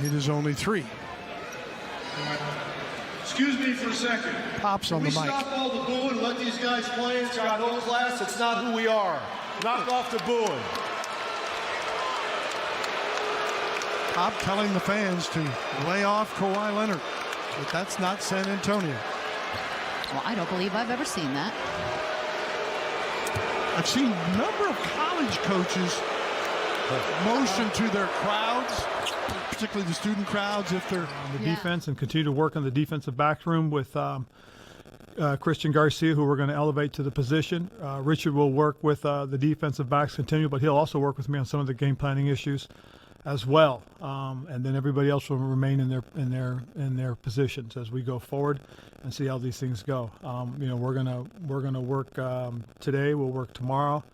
It is only 3. Excuse me for a second. Pops on the mic. Stop all the booing and let these guys play. It's got no class. It's not who we are. Knock off the booing. Pop telling the fans to lay off Kawhi Leonard. But that's not San Antonio. Well, I don't believe I've ever seen that. I've seen a number of college coaches motion to their crowds, particularly the student crowds, if they're the defense, and continue to work on the defensive back room with Christian Garcia, who we're going to elevate to the position. Richard will work with the defensive backs continue, but he'll also work with me on some of the game planning issues as well. And then everybody else will remain in their positions as we go forward and see how these things go. We're gonna work today. We'll work tomorrow.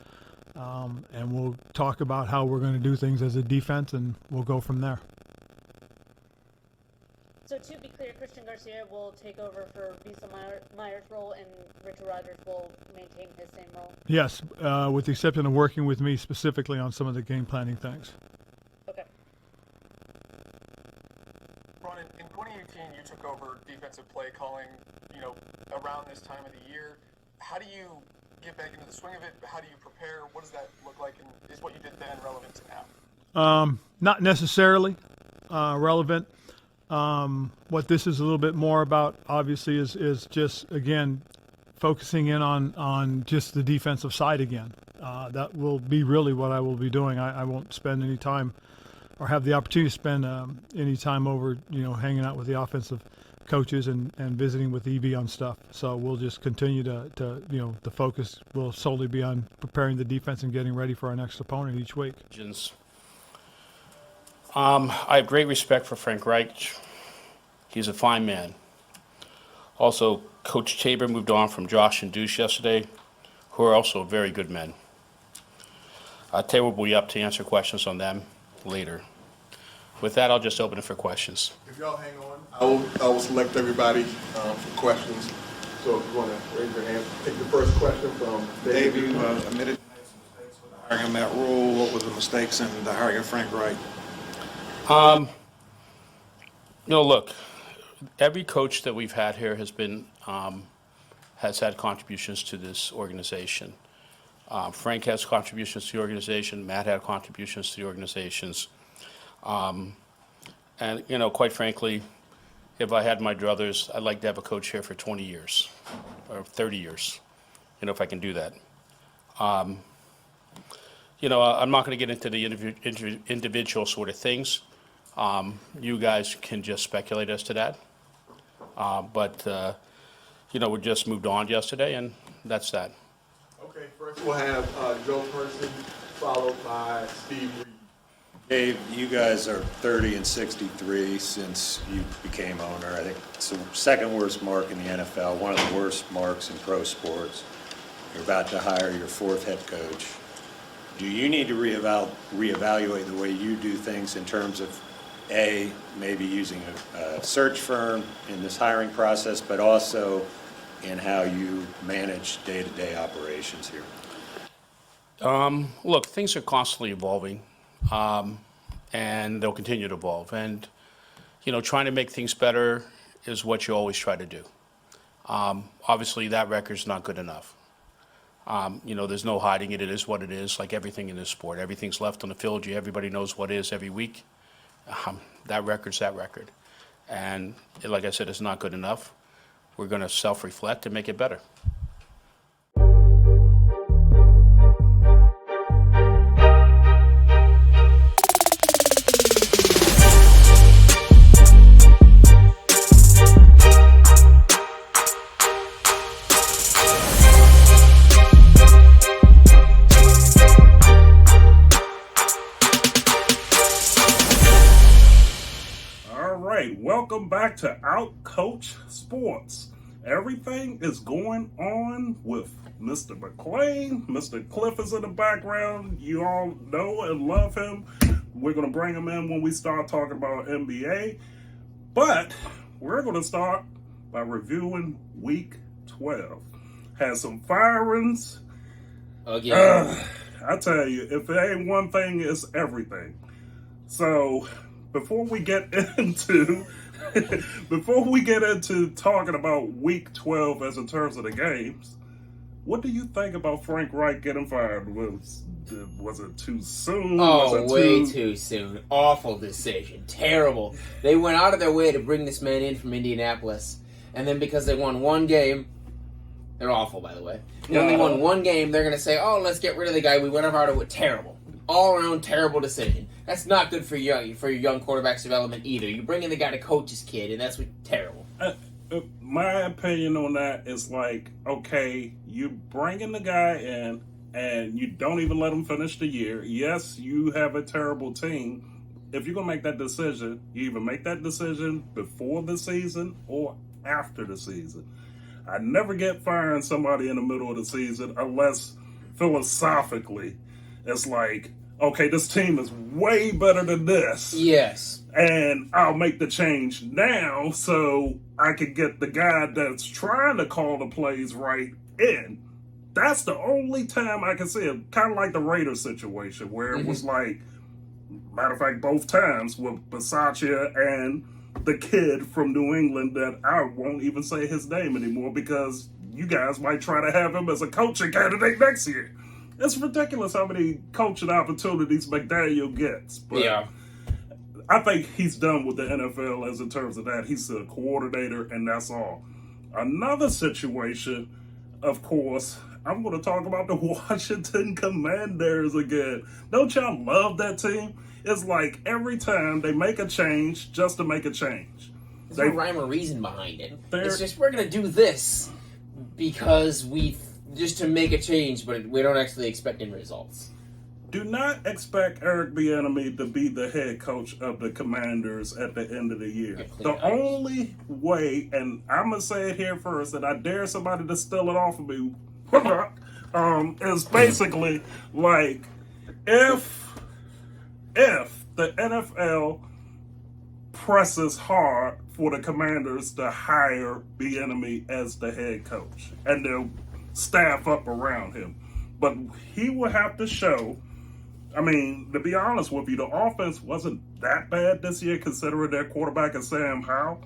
And we'll talk about how we're going to do things as a defense, and we'll go from there. So to be clear, Christian Garcia will take over for Visa Meyer's role, and Richard Rogers will maintain his same role? Yes, with the exception of working with me specifically on some of the game planning things. Okay. Ron, in 2018, you took over defensive play calling, around this time of the year. How do you get back into the swing of it? How do you prepare? What does that look like? And is what you did then relevant to now? Not necessarily relevant. What this is a little bit more about, obviously, is just, again, focusing in on just the defensive side again. That will be really what I will be doing. I won't spend any time or have the opportunity to spend any time over, hanging out with the offensive coaches and visiting with EB on stuff. So we'll just continue to the focus will solely be on preparing the defense and getting ready for our next opponent each week. I have great respect for Frank Reich. He's a fine man. Also, Coach Tabor moved on from Josh and Deuce yesterday, who are also very good men. Tabor will be up to answer questions on them later. With that, I'll just open it for questions. If y'all hang on, I will select everybody for questions. So if you want to raise your hand, take the first question from Dave. You admitted you made some mistakes with hiring Matt Rule. What was the mistakes in the hiring of Frank Wright? Look, every coach that we've had here has had contributions to this organization. Frank has contributions to the organization. Matt had contributions to the organizations. And, quite frankly, if I had my druthers, I'd like to have a coach here for 20 years or 30 years, if I can do that. I'm not going to get into the individual sort of things. You guys can just speculate as to that. But we just moved on yesterday, and that's that. Okay, first we'll have Joe Person, followed by Steve Reed. Dave, you guys are 30 and 63 since you became owner. I think it's the second worst mark in the NFL, one of the worst marks in pro sports. You're about to hire your fourth head coach. Do you need to reevaluate the way you do things in terms of, A, maybe using a search firm in this hiring process, but also in how you manage day-to-day operations here? Look, things are constantly evolving. And they'll continue to evolve. And, trying to make things better is what you always try to do. Obviously, that record's not good enough. There's no hiding it. It is what it is, like everything in this sport. Everything's left on the field. Everybody knows what is every week. That record's that record. And like I said, it's not good enough. We're going to self-reflect and make it better. Welcome back to Out Coach Sports. Everything is going on with Mr. McClain. Mr. Cliff is in the background. You all know and love him. We're going to bring him in when we start talking about NBA. But we're going to start by reviewing Week 12. Had some firings. Again. I tell you, if it ain't one thing, it's everything. So before we get into before we get into talking about Week 12 as in terms of the games, what do you think about Frank Reich getting fired? Was it too soon? Oh, way too soon. Awful decision. Terrible. They went out of their way to bring this man in from Indianapolis, and then because they won one game, they're awful, by the way. They only won one game, they're going to say, oh, let's get rid of the guy we went out of with. Terrible. All-around terrible decision. That's not good for your young quarterback's development either. You bring in the guy to coach his kid, and that's terrible. My opinion on that is like, okay, you bringing the guy in, and you don't even let him finish the year. Yes, you have a terrible team. If you're going to make that decision, you either make that decision before the season or after the season. I never get firing somebody in the middle of the season unless philosophically it's like, okay, this team is way better than this. Yes. And I'll make the change now so I can get the guy that's trying to call the plays right in. That's the only time I can see it. Kind of like the Raiders situation where it was like, matter of fact, both times with Bisaccia and the kid from New England that I won't even say his name anymore because you guys might try to have him as a coaching candidate next year. It's ridiculous how many coaching opportunities McDaniel gets. But yeah. I think he's done with the NFL as in terms of that. He's a coordinator, and that's all. Another situation, of course, I'm going to talk about the Washington Commanders again. Don't y'all love that team? It's like every time they make a change just to make a change. There's no rhyme or reason behind it. It's just, we're going to do this because just to make a change, but we don't actually expect any results. Do not expect Eric Bieniemy to be the head coach of the Commanders at the end of the year. The only way, and I'm going to say it here first, and I dare somebody to steal it off of me, is basically like if the NFL presses hard for the Commanders to hire Bieniemy as the head coach and they'll staff up around him. But he will have to show, I mean, to be honest with you, the offense wasn't that bad this year considering their quarterback is Sam Howell.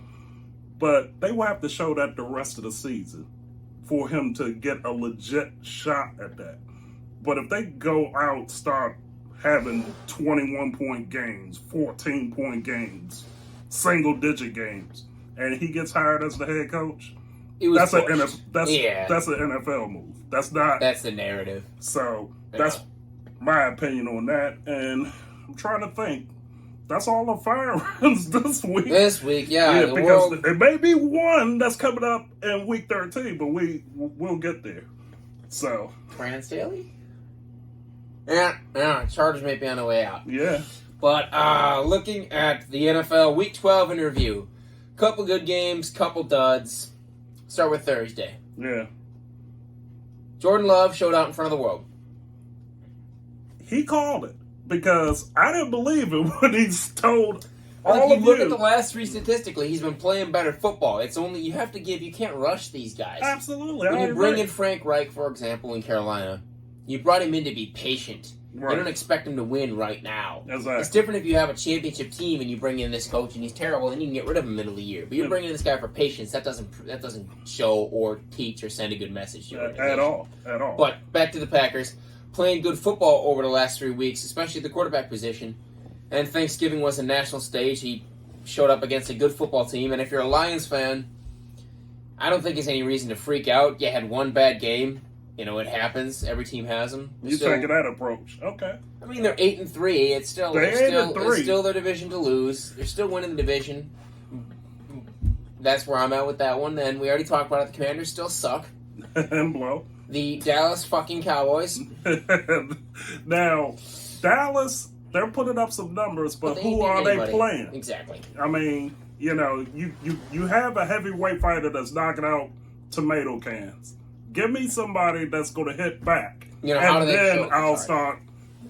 But they will have to show that the rest of the season for him to get a legit shot at that. But if they go out, start having 21-point games, 14-point games, single-digit games, and he gets hired as the head coach, that's an NFL move. That's the narrative. So that's my opinion on that. And I'm trying to think. That's all the firings this week. This week, yeah. Because there may be one that's coming up in week 13, but we'll get there. So Brandon Staley? Yeah, Chargers may be on the way out. Yeah. But looking at the NFL Week 12 in review, couple good games, couple duds. Start with Thursday. Yeah. Jordan Love showed out in front of the world. He called it because I didn't believe it when he's told all of you. Look at the last three statistically, he's been playing better football. It's only, you have to you can't rush these guys. Absolutely. When you bring in Frank Reich, for example, in Carolina, you brought him in to be patient. Right. You don't expect him to win right now. Exactly. It's different if you have a championship team and you bring in this coach and he's terrible, then you can get rid of him in the middle of the year. But you're bringing in this guy for patience. That doesn't show or teach or send a good message to your organization. At all. But back to the Packers, playing good football over the last 3 weeks, especially at the quarterback position. And Thanksgiving was a national stage. He showed up against a good football team. And if you're a Lions fan, I don't think there's any reason to freak out. You had one bad game. You know, it happens. Every team has them. You're taking that approach. Okay. I mean, they're 8-3. It's still their division to lose. They're still winning the division. That's where I'm at with that one. And we already talked about it. The Commanders still suck. And blow. The Dallas fucking Cowboys. Now, Dallas, they're putting up some numbers, but who are they playing? Exactly. I mean, you know, you have a heavyweight fighter that's knocking out tomato cans. Give me somebody that's going to hit back, and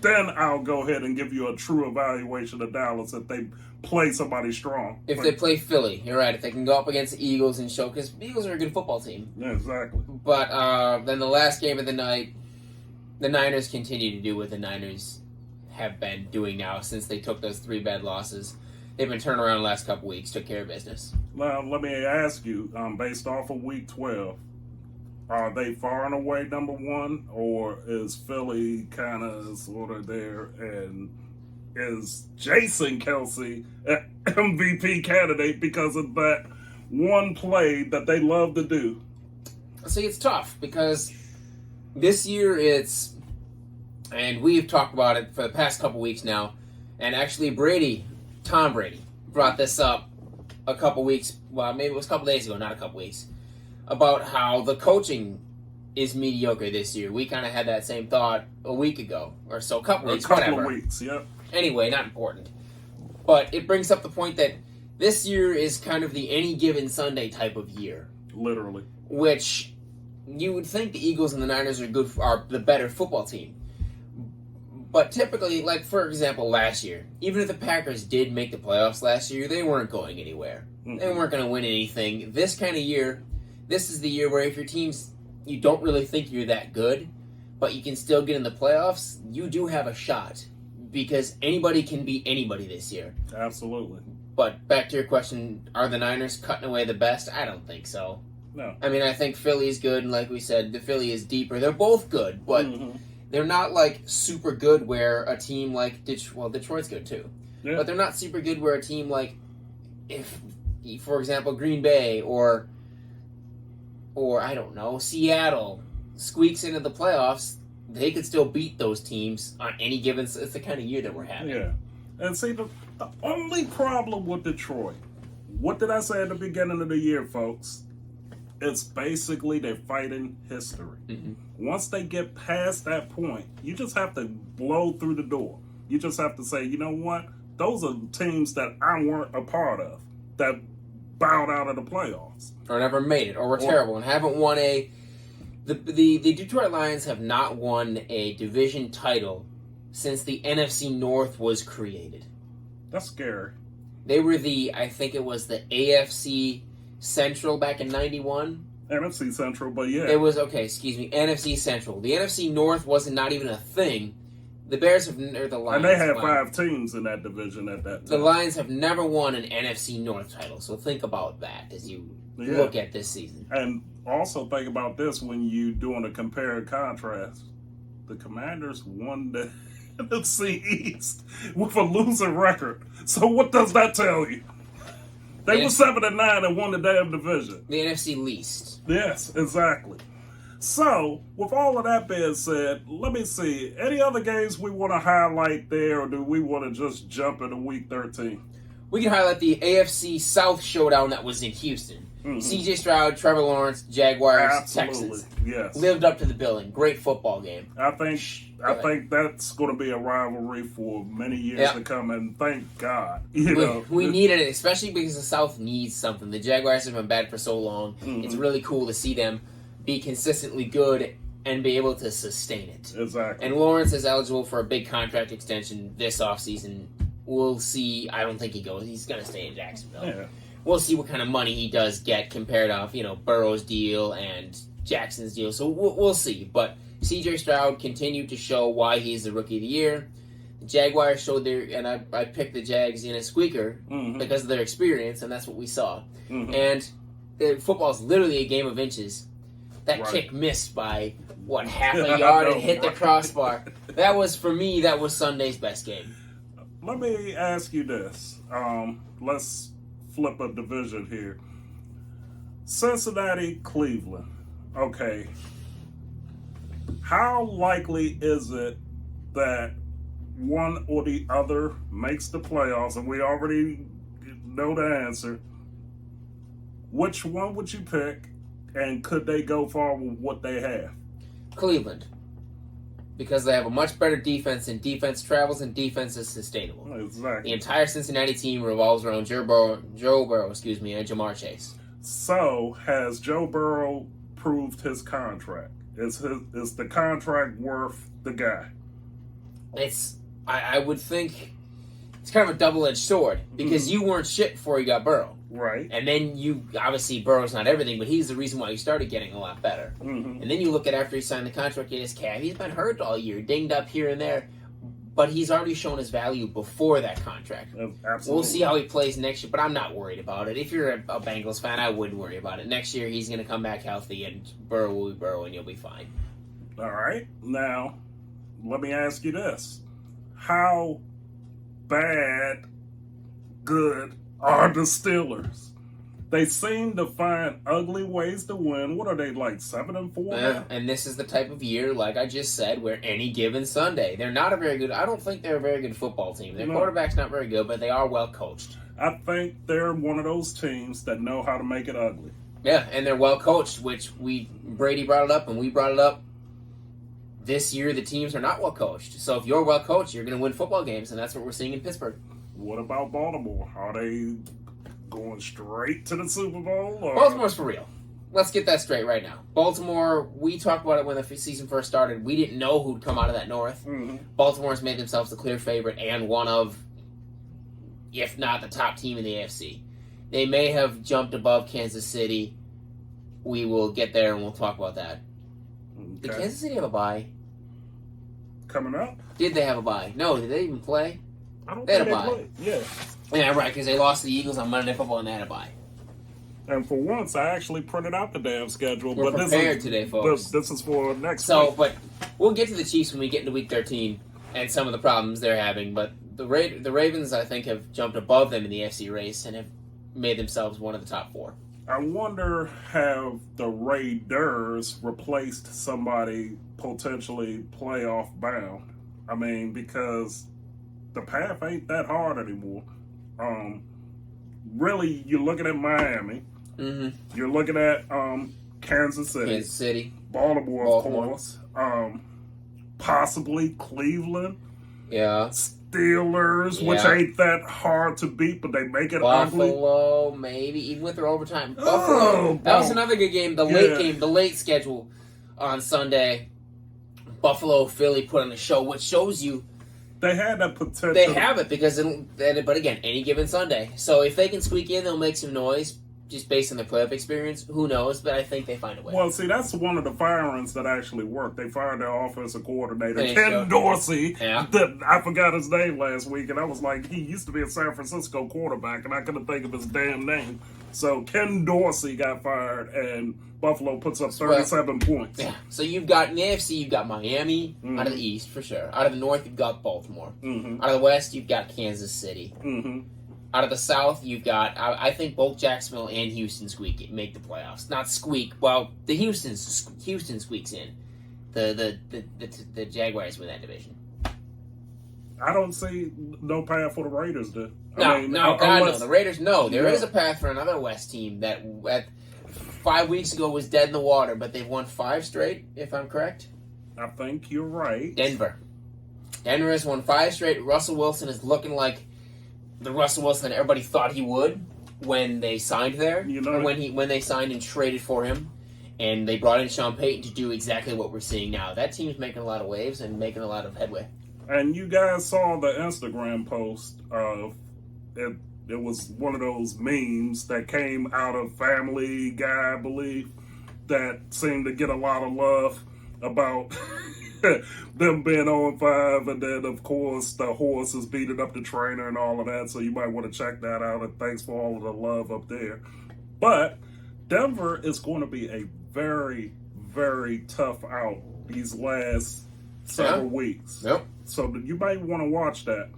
then I'll go ahead and give you a true evaluation of Dallas if they play somebody strong. If they play Philly, you're right. If they can go up against the Eagles and show, because the Eagles are a good football team. Yeah, exactly. But then the last game of the night, the Niners continue to do what the Niners have been doing now since they took those 3 bad losses. they've been turning around the last couple weeks, took care of business. Now, let me ask you, based off of Week 12, are they far and away number one, or is Philly kind of sort of there, and is Jason Kelsey an MVP candidate because of that one play that they love to do? See, it's tough because this year and we've talked about it for the past couple weeks now, and actually Tom Brady, brought this up a couple weeks, well, maybe it was a couple days ago, not a couple weeks, about how the coaching is mediocre this year. We kind of had that same thought a week ago, or so, a couple weeks, whatever. Of weeks, yep. Anyway, not important. But it brings up the point that this year is kind of the any given Sunday type of year. Literally. Which you would think the Eagles and the Niners are the better football team. But typically, like for example, last year, even if the Packers did make the playoffs last year, they weren't going anywhere. Mm-hmm. They weren't going to win anything. This kind of year, this is the year where if your team's, you don't really think you're that good, but you can still get in the playoffs, you do have a shot. Because anybody can beat anybody this year. Absolutely. But back to your question, are the Niners cutting away the best? I don't think so. No. I mean, I think Philly's good, and like we said, the Philly is deeper. They're both good, but they're not like super good where a team like Detroit's good too. Yeah. But they're not super good where a team like, if, for example, Green Bay or I don't know, Seattle squeaks into the playoffs, they could still beat those teams on any given. It's the kind of year that we're having. Yeah, and see the only problem with Detroit. What did I say at the beginning of the year, folks? It's basically they're fighting history. Mm-hmm. Once they get past that point, you just have to blow through the door. You just have to say, you know what? Those are teams that I weren't a part of that bowed out of the playoffs, or never made it, or were terrible and haven't won a. The Detroit Lions have not won a division title since the NFC North was created. That's scary. They were I think it was the AFC Central back in 91. NFC Central, but yeah. It was, NFC Central. The NFC North wasn't not even a thing. The Bears or the Lions. And they had 5 teams in that division at that time. The Lions have never won an NFC North title, so think about that as you look at this season. And also think about this when you doing a compare and contrast. The Commanders won the NFC East with a losing record. So what does that tell you? They were 7-9 and won the damn division. The NFC least. Yes, exactly. So, with all of that being said, let me see. Any other games we want to highlight there, or do we want to just jump into Week 13? We can highlight the AFC South showdown that was in Houston. Mm-hmm. C.J. Stroud, Trevor Lawrence, Jaguars, Texans. Yes. Lived up to the billing. Great football game. I think that's going to be a rivalry for many years to come, and thank God. We needed it, especially because the South needs something. The Jaguars have been bad for so long. Mm-hmm. It's really cool to see them be consistently good and be able to sustain it. Exactly. And Lawrence is eligible for a big contract extension this offseason. We'll see. I don't think he goes. He's going to stay in Jacksonville. Yeah. We'll see what kind of money he does get compared to, Burrow's deal and Jackson's deal. So we'll see. But C.J. Stroud continued to show why he's the Rookie of the Year. The Jaguars showed and I picked the Jags in a squeaker because of their experience, and that's what we saw. Mm-hmm. And football's literally a game of inches. That kick missed by, half a yard and hit the crossbar. That was Sunday's best game. Let me ask you this. Let's flip a division here. Cincinnati, Cleveland. Okay. How likely is it that one or the other makes the playoffs? And we already know the answer. Which one would you pick? And could they go far with what they have? Cleveland. Because they have a much better defense, and defense travels, and defense is sustainable. Exactly. The entire Cincinnati team revolves around Joe Burrow, and Jamar Chase. So, has Joe Burrow proved his contract? Is the contract worth the guy? I would think it's kind of a double-edged sword, because you weren't shit before you got Burrow. Right. And then obviously Burrow's not everything, but he's the reason why you started getting a lot better. Mm-hmm. And then you look at after he signed the contract in his calf, he's been hurt all year, dinged up here and there. but he's already shown his value before that contract. Absolutely. We'll see how he plays next year, but I'm not worried about it. If you're a Bengals fan, I wouldn't worry about it. Next year, he's going to come back healthy, and Burrow will be Burrow, and you'll be fine. All right. Now, let me ask you this. How good are the Steelers? They seem to find ugly ways to win. What are they, like 7-4 now? And this is the type of year, like I just said, where any given Sunday, they're not a very good, I don't think they're a very good football team. Their quarterback's not very good, but they are well coached. I think they're one of those teams that know how to make it ugly. Yeah, and they're well coached, which Brady brought it up, and we brought it up. This year, the teams are not well coached. So if you're well coached, you're going to win football games, and that's what we're seeing in Pittsburgh. What about Baltimore? Are they going straight to the Super Bowl? Or? Baltimore's for real. Let's get that straight right now. Baltimore, we talked about it when the season first started. We didn't know who'd come out of that North. Mm-hmm. Baltimore's made themselves the clear favorite and one of, if not the top team in the AFC. They may have jumped above Kansas City. We will get there and we'll talk about that. Okay. Did Kansas City have a bye? Coming up? Did they have a bye? No, did they even play? I don't they had think a bye. Played. Yeah. Yeah, right, because they lost to the Eagles on Monday Night Football and they had a bye. And for once, I actually printed out the damn schedule. We're but prepared today, folks. This is for next week. But we'll get to the Chiefs when we get into Week 13 and some of the problems they're having. But the Ravens, I think, have jumped above them in the AFC race and have made themselves one of the top 4. I wonder, have the Raiders replaced somebody potentially playoff bound? I mean, because the path ain't that hard anymore. Really, you're looking at Miami. Mm-hmm. You're looking at Kansas City. Baltimore, of course. Possibly Cleveland. Yeah. Steelers, which ain't that hard to beat, but they make it ugly. Buffalo, maybe, even with their overtime. Buffalo, that was another good game. The late schedule on Sunday. Buffalo, Philly put on a show, which shows you they had that potential. They have it because, but again, any given Sunday. So if they can squeak in, they'll make some noise. Just based on their playoff experience, who knows? But I think they find a way. Well, see, that's one of the firings that actually worked. They fired their offensive coordinator, Ken Dorsey. Yeah. I forgot his name last week, and I was like, he used to be a San Francisco quarterback, and I couldn't think of his damn name. So Ken Dorsey got fired, and Buffalo puts up 37 points. Yeah. So you've got, in the AFC, you've got Miami out of the East, for sure. Out of the North, you've got Baltimore. Mm-hmm. Out of the West, you've got Kansas City. Mm-hmm. Out of the South, you've got, I think both Jacksonville and Houston make the playoffs. Not squeak. Well, the Houston squeaks in. The Jaguars win that division. I don't see no path for the Raiders, though. No. The Raiders, no. There is a path for another West team that 5 weeks ago was dead in the water, but they've won 5 straight, if I'm correct. I think you're right. Denver has won 5 straight. Russell Wilson is looking like the Russell Wilson that everybody thought he would when they signed there, or when they signed and traded for him, and they brought in Sean Payton to do exactly what we're seeing now. That team's making a lot of waves and making a lot of headway. And you guys saw the Instagram post of it. It was one of those memes that came out of Family Guy, I believe, that seemed to get a lot of love about them being 0-5, and then, of course, the horse is beating up the trainer and all of that, so you might want to check that out, and thanks for all of the love up there. But Denver is going to be a very, very tough out these last several weeks. Yep. So you might want to watch that.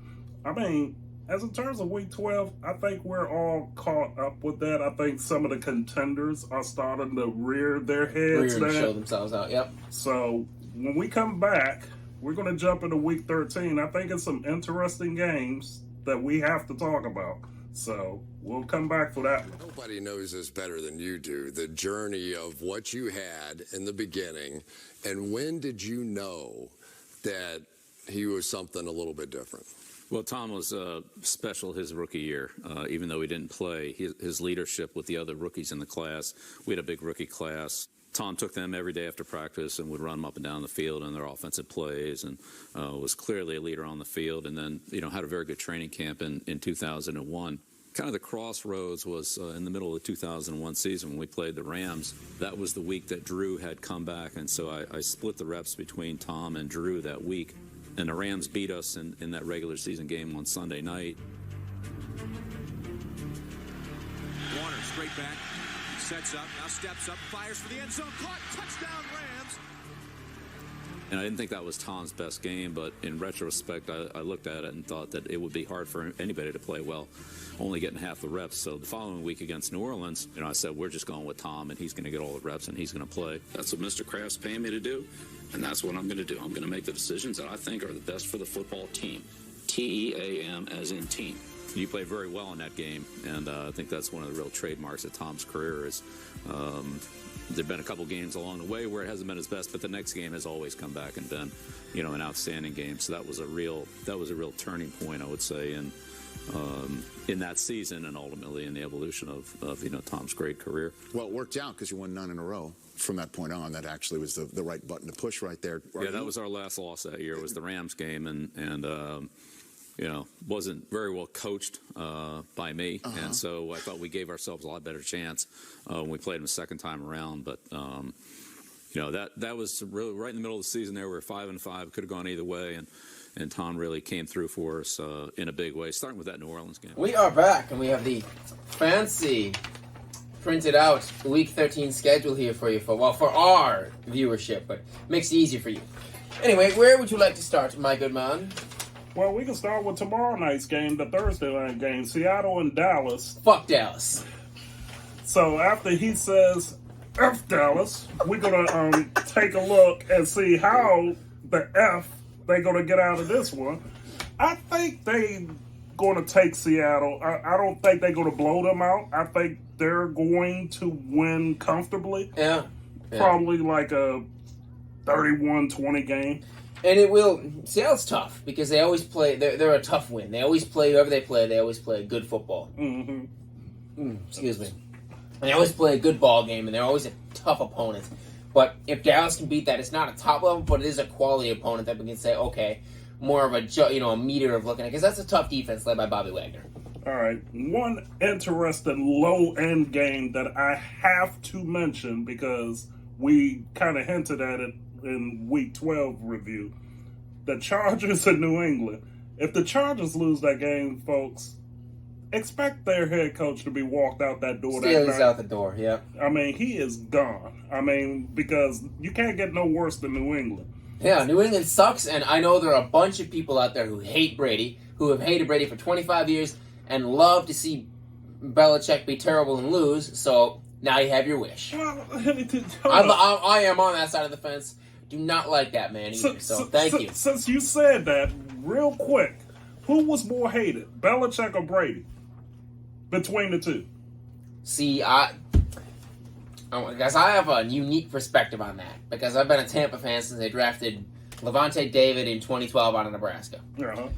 I mean, as in terms of Week 12, I think we're all caught up with that. I think some of the contenders are starting to rear their heads now. Show themselves out, yep. So when we come back, we're going to jump into Week 13. I think it's some interesting games that we have to talk about. So we'll come back for that one. Nobody knows this better than you do, the journey of what you had in the beginning, and when did you know that he was something a little bit different? Well, Tom was special his rookie year, even though he didn't play. His leadership with the other rookies in the class, we had a big rookie class. Tom took them every day after practice and would run them up and down the field in their offensive plays, and was clearly a leader on the field. And then, had a very good training camp in 2001. Kind of the crossroads was in the middle of the 2001 season when we played the Rams. That was the week that Drew had come back, and so I split the reps between Tom and Drew that week. the Rams beat us in that regular season game on Sunday night. Warner straight back, sets up, now steps up, fires for the end zone, caught, touchdown Rams. And I didn't think that was Tom's best game, but in retrospect, I looked at it and thought that it would be hard for anybody to play well, only getting half the reps. So the following week against New Orleans, I said, we're just going with Tom, and he's going to get all the reps, and he's going to play. That's what Mr. Kraft's paying me to do, and that's what I'm going to do. I'm going to make the decisions that I think are the best for the football team. T-E-A-M as in team. You played very well in that game, and I think that's one of the real trademarks of Tom's career is there have been a couple games along the way where it hasn't been his best, but the next game has always come back and been, an outstanding game. So that was a real turning point, I would say, in that season and ultimately in the evolution of Tom's great career. Well, it worked out because you won 9 in a row. From that point on, that actually was the right button to push right there. Yeah, that was our last loss that year. Was the Rams game, and wasn't very well coached by me, and so I thought we gave ourselves a lot better chance when we played them a second time around. But that was really right in the middle of the season. There, we were 5-5, could have gone either way, and Tom really came through for us in a big way. Starting with that New Orleans game. We are back, and we have the fancy printed out Week 13 schedule here for you, for our viewership, but makes it easier for you. Anyway, where would you like to start, my good man? Well, we can start with tomorrow night's game, the Thursday night game, Seattle and Dallas. Fuck Dallas. So after he says F Dallas, we're going to take a look and see how the F they're going to get out of this one. I think they're going to take Seattle. I don't think they're going to blow them out. I think they're going to win comfortably. Yeah. Probably like a 31-20 game. And it will. Seattle's tough because they always play. They're a tough win. They always play whoever they play. They always play good football. Excuse me. And they always play a good ball game, and they're always a tough opponent. But if Dallas can beat that, it's not a top level, but it is a quality opponent that we can say, okay, more of a meter of looking at, because that's a tough defense led by Bobby Wagner. All right, one interesting low-end game that I have to mention because we kind of hinted at it in Week 12 review. The Chargers in New England. If the Chargers lose that game, folks, expect their head coach to be walked out that door. Staley's out the door, yeah. I mean, he is gone. I mean, because you can't get no worse than New England. Yeah, New England sucks, and I know there are a bunch of people out there who hate Brady, who have hated Brady for 25 years, and love to see Belichick be terrible and lose, so now you have your wish. I am on that side of the fence. Do not like that man either, so thank you. Since you said that, real quick, who was more hated, Belichick or Brady? Between the two. See, I guess I have a unique perspective on that, because I've been a Tampa fan since they drafted Levante David in 2012 out of Nebraska. Uh-huh.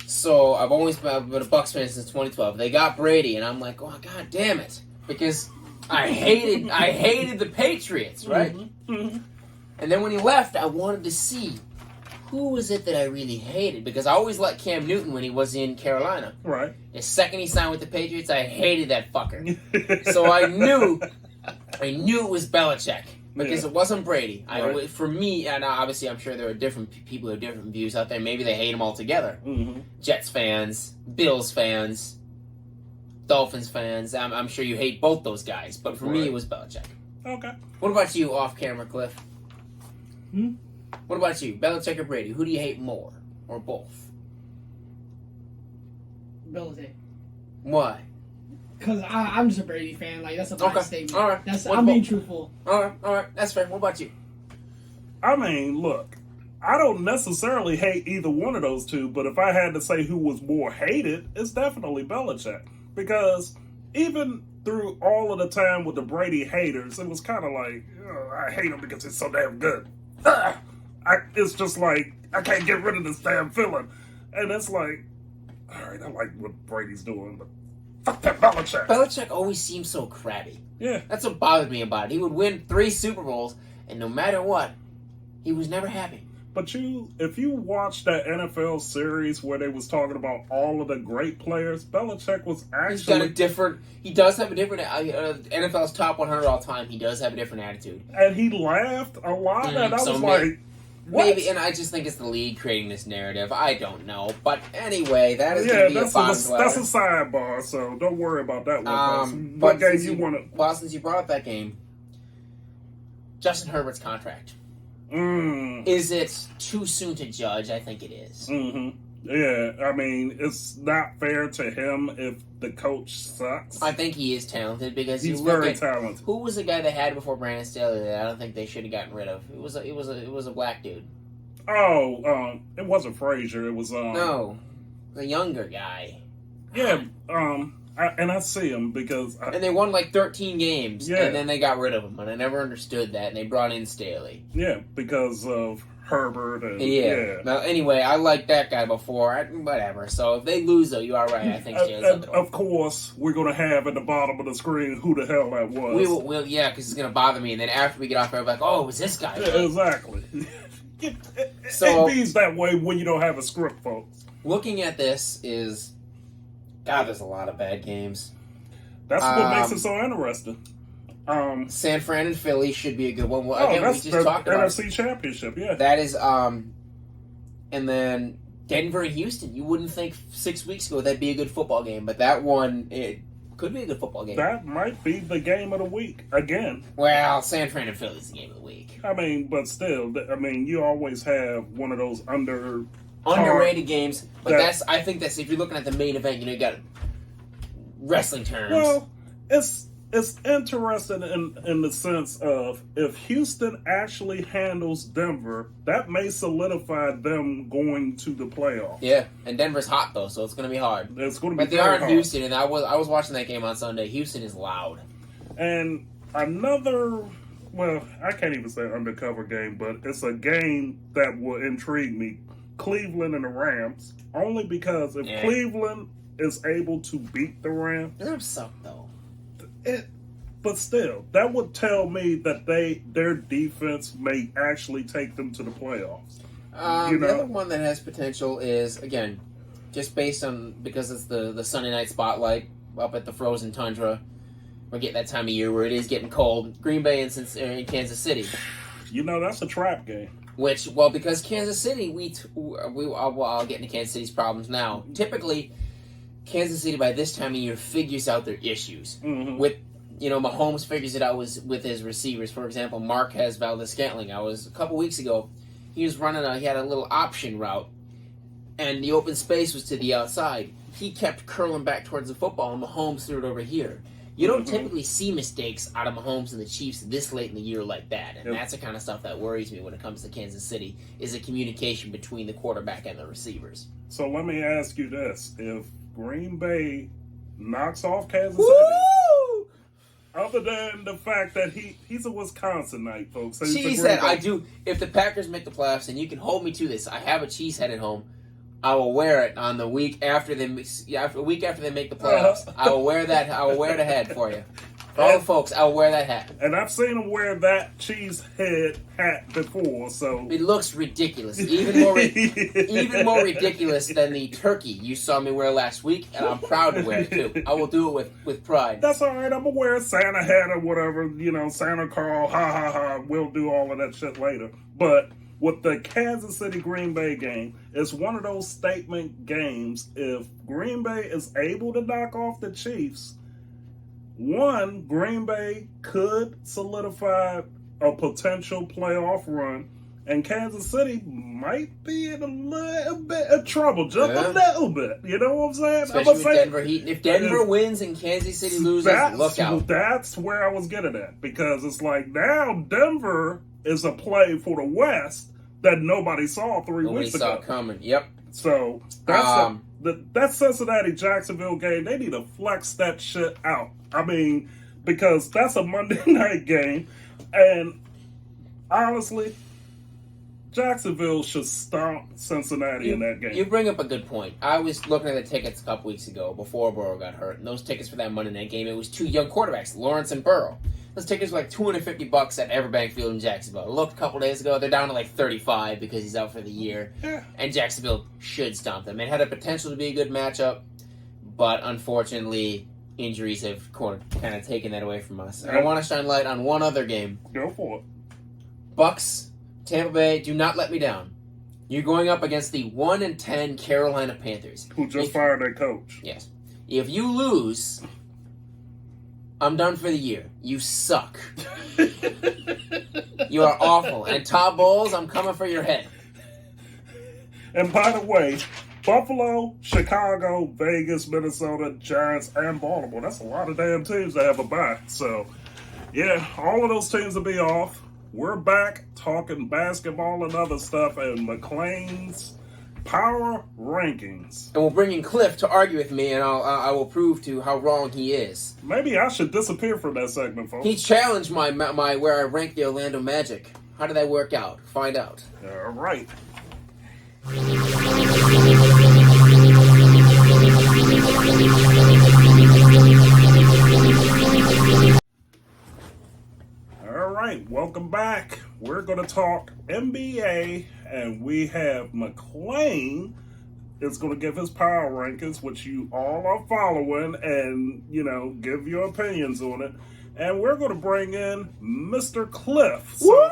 So I've been a Bucs fan since 2012. They got Brady, and I'm like, oh, God damn it. Because I hated the Patriots, right? Mm-hmm. Mm-hmm. And then when he left, I wanted to see who was it that I really hated, because I always liked Cam Newton when he was in Carolina. Right. The second he signed with the Patriots, I hated that fucker. So I knew it was Belichick, because it wasn't Brady. Right. For me, and obviously I'm sure there are different people who have different views out there. Maybe they hate him altogether. Mm-hmm. Jets fans, Bills fans, Dolphins fans. I'm sure you hate both those guys, but for me it was Belichick. Okay. What about you, off camera, Cliff? What about you, Belichick or Brady? Who do you hate more, or both? Belichick. Why? Because I'm just a Brady fan. Like, that's a bad statement. All right. I'm being truthful. All right. That's fair. What about you? I mean, look, I don't necessarily hate either one of those two, but if I had to say who was more hated, it's definitely Belichick. Because even through all of the time with the Brady haters, it was kind of like, I hate him because he's so damn good. It's just like, I can't get rid of this damn feeling. And it's like, all right, I like what Brady's doing, but fuck that Belichick. Belichick always seems so crabby. Yeah. That's what bothered me about it. He would win 3 Super Bowls, and no matter what, he was never happy. But if you watch that NFL series where they was talking about all of the great players, Belichick was actually... He does have a different... NFL's top 100 all time, he does have a different attitude. And he laughed a lot, and I was like, Maybe, and I just think it's the league creating this narrative. I don't know. But anyway, that is going to be a bottom dweller. That's a sidebar, so don't worry about that one. But what game you want to... Well, since you brought up that game, Justin Herbert's contract. Is it too soon to judge? I think it is. Mm-hmm. Yeah, I mean, it's not fair to him if the coach sucks. I think he is talented because he's very talented. Who was the guy they had before Brandon Staley that I don't think they should have gotten rid of? It was a black dude. Oh, it wasn't Frazier. It was no, the younger guy. Yeah, I see him because and they won like 13 games, and then they got rid of him, and I never understood that. And they brought in Staley. Yeah, because of Herbert and Now, anyway, I liked that guy before. Whatever. So if they lose, though, you are right. I think of course, we're going to have at the bottom of the screen who the hell that was. We will, yeah, because it's going to bother me. And then after we get off, we're like, oh, it was this guy. Yeah, exactly. So it beats that way when you don't have a script, folks. Looking at this is, God, there's a lot of bad games. That's what makes it so interesting. San Fran and Philly should be a good one. Well, again, we just talked about NFC Championship, yeah. That is, and then Denver and Houston. You wouldn't think 6 weeks ago that'd be a good football game, but that one, it could be a good football game. That might be the game of the week again. Well, San Fran and Philly's the game of the week. I mean, but still, you always have one of those underrated games. But I think that's if you're looking at the main event, you got wrestling terms. Well, it's interesting in the sense of if Houston actually handles Denver, that may solidify them going to the playoffs. Yeah, and Denver's hot though, so it's going to be hard. It's going to be. But they are in Houston, and I was watching that game on Sunday. Houston is loud. And another, well, I can't even say undercover game, but it's a game that will intrigue me. Cleveland and the Rams, only because if Cleveland is able to beat the Rams, the Rams suck though. But still, that would tell me that their defense may actually take them to the playoffs. The other one that has potential is, again, just based on, because it's the Sunday night spotlight up at the frozen tundra. We're getting that time of year where it is getting cold. Green Bay and Kansas City. That's a trap game. Which, well, because Kansas City, I'll get into Kansas City's problems now. Typically, Kansas City by this time of year figures out their issues. Mm-hmm. With, Mahomes figures it out with his receivers. For example, Marquez Valdez-Scantling. A couple weeks ago, he had a little option route, and the open space was to the outside. He kept curling back towards the football, and Mahomes threw it over here. You don't typically see mistakes out of Mahomes and the Chiefs this late in the year like that, and that's the kind of stuff that worries me when it comes to Kansas City, is the communication between the quarterback and the receivers. So let me ask you this. If Green Bay knocks off Kansas City, other than the fact that he's a Wisconsinite, folks. So Cheese head, I do. If the Packers make the playoffs, and you can hold me to this, I have a cheese head at home. I will wear it on the week after they make the playoffs. I will wear that. I will wear the hat for you. For all the folks, I will wear that hat. And I've seen him wear that cheese head hat before, so it looks ridiculous. Even more ridiculous than the turkey you saw me wear last week, and I'm proud to wear it too. I will do it with pride. That's all right. I'm gonna wear a Santa hat or whatever. Santa Carl. Ha ha ha. We'll do all of that shit later. But with the Kansas City Green Bay game, it's one of those statement games. If Green Bay is able to knock off the Chiefs, one, Green Bay could solidify a potential playoff run, and Kansas City might be in a little bit of trouble, just a little bit. You know what I'm saying? Especially with Denver. If Denver wins and Kansas City loses, look out. That's where I was getting at, because it's like now Denver is a play for the West that nobody saw 3 weeks ago. Nobody saw coming. Yep. So that's that Cincinnati-Jacksonville game, they need to flex that shit out. I mean, because that's a Monday night game, and honestly, Jacksonville should stomp Cincinnati in that game. You bring up a good point. I was looking at the tickets a couple weeks ago before Burrow got hurt, and those tickets for that Monday night game, it was two young quarterbacks, Lawrence and Burrow. Those tickets were like $250 at Everbank Field in Jacksonville. I looked a couple days ago, they're down to like $35 because he's out for the year. Yeah. And Jacksonville should stomp them. It had a potential to be a good matchup, but unfortunately, injuries have kind of taken that away from us. And I want to shine light on one other game. Go for it. Bucks Tampa Bay, do not let me down. You're going up against the 1-10 Carolina Panthers, who just fired their coach. Yes. If you lose, I'm done for the year. You suck. You are awful. And Todd Bowles, I'm coming for your head. And by the way, Buffalo, Chicago, Vegas, Minnesota, Giants, and Baltimore. That's a lot of damn teams to have a bye. So, yeah, all of those teams will be off. We're back talking basketball and other stuff and McClain's power rankings. And we'll bring in Cliff to argue with me, and I will prove to how wrong he is. Maybe I should disappear from that segment, folks. He challenged my where I ranked the Orlando Magic. How did that work out? Find out. All right. All right, welcome back. We're going to talk NBA, and we have McClain is going to give his power rankings, which you all are following, and, give your opinions on it. And we're going to bring in Mr. Cliff. So